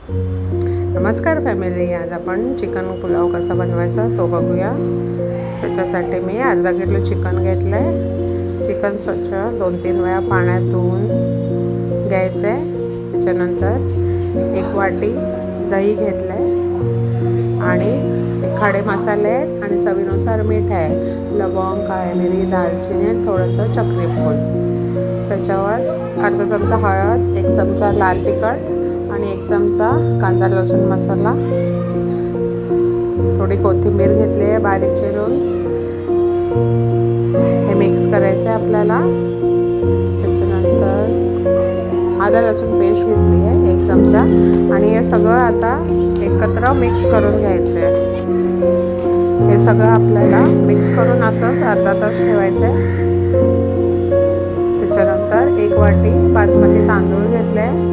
नमस्कार फॅमिली, आज आपण चिकन पुलाव कसा बनवायचा तो बघूया। त्याच्यासाठी मी अर्धा किलो चिकन घेतलं आहे। चिकन स्वच्छ 2-3 वेळा पाण्यात धुवून घ्यायचं आहे। त्याच्यानंतर 1 वाटी दही घेतलं आहे आणि खडे मसाले आहेत आणि चवीनुसार मीठ आहे, लवंग, काळी मिरी, दालचिनी आणि थोडंसं चक्री फूल। त्याच्यावर अर्धा चमचा हळद, 1 चमचा लाल तिखट आणि 1 चमचा कांदा लसूण मसाला, थोडी कोथिंबीर घेतली आहे बारीक चिरून। हे मिक्स करायचं आहे आपल्याला। त्याच्यानंतर आलं लसूण पेस्ट घेतली आहे 1 चमचा आणि हे सगळं आता एकत्र मिक्स करून घ्यायचं आहे। हे सगळं आपल्याला मिक्स करून असंच अर्धा तास ठेवायचं आहे। त्याच्यानंतर 1 वाटी बासमती तांदूळ घेतले आहे।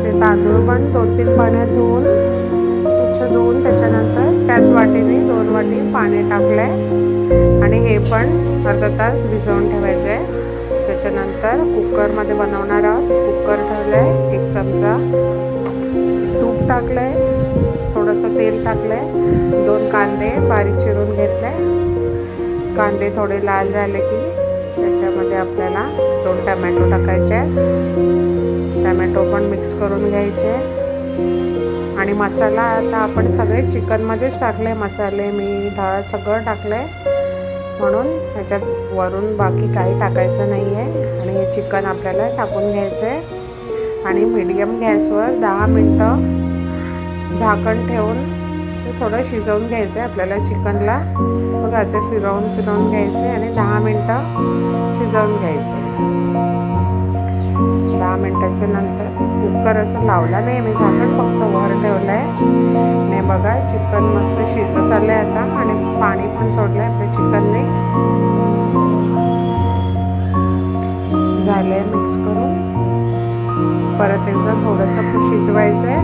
ते तांदूळ पण 2-3 पाण्यात धुवून स्वच्छ धुवून त्याच्यानंतर त्याच वाटीने 2 वाटी पाणी टाकले आणि हे पण अर्धा तास भिजवून ठेवायचं आहे। त्याच्यानंतर कुकरमध्ये बनवणार आहोत। कुकर ठेवलं आहे, 1 चमचा तूप टाकलं आहे, थोडंसं तेल टाकलं आहे, 2 कांदे बारीक चिरून घेतले। कांदे थोडे लाल झाले की त्याच्यामध्ये आपल्याला 2 टमॅटो टाकायचे आहेत। टमॅटो पण मिक्स करून घ्यायचे आणि मसाला आता आपण सगळे चिकनमध्येच टाकले, मसाले, मीठ, हळद सगळं टाकलं आहे, म्हणून ह्याच्यात वरून बाकी काही टाकायचं नाही आहे। आणि हे चिकन आपल्याला टाकून घ्यायचं आहे आणि मीडियम गॅसवर 10 मिनटं झाकण ठेवून असं थोडं शिजवून घ्यायचं आहे आपल्याला चिकनला। बघा असे फिरवून घ्यायचे आणि 10 मिनटं शिजवून घ्यायचे। 10 मिनटाच्या नंतर कुकर असं लावला नाही मी, झाकण फक्त वर ठेवलं आहे आणि बघा चिकन मस्त शिजत आलं आहे आता आणि पाणी पण सोडलं आहे आपल्या चिकनने। झालं आहे मिक्स करून, परत एकदा थोडंसं शिजवायचं आहे।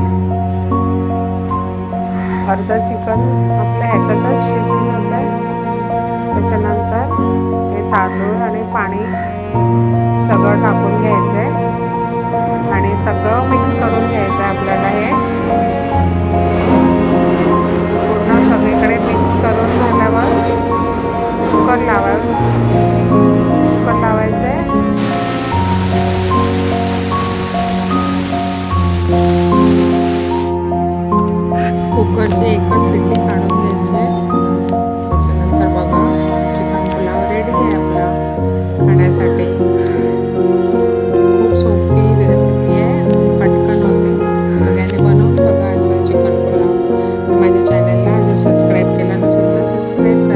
अर्धं चिकन आपल्या ह्याच्यातच शिजून होतं आहे। त्याच्यानंतर हे तांदूळ आणि पाणी सगळं टाकून घ्यायचं आहे आणि सगळं मिक्स करून घ्यायचं आहे आपल्याला। हे पूर्ण सगळीकडे मिक्स करून झाल्यावर कुकर लावायचं आहे। कुकरची एकच शिट्टी काढून घ्यायची आहे। त्याच्यानंतर बघा चिकन पुलाव रेडी आहे आपला खाण्यासाठी। खूप सोपी रेसिपी आहे, पटकन होते, सगळ्यांनी बनवून बघा असं चिकन पुलाव। माझ्या चॅनलला जर सबस्क्राईब केला नसेल तर सबस्क्राईब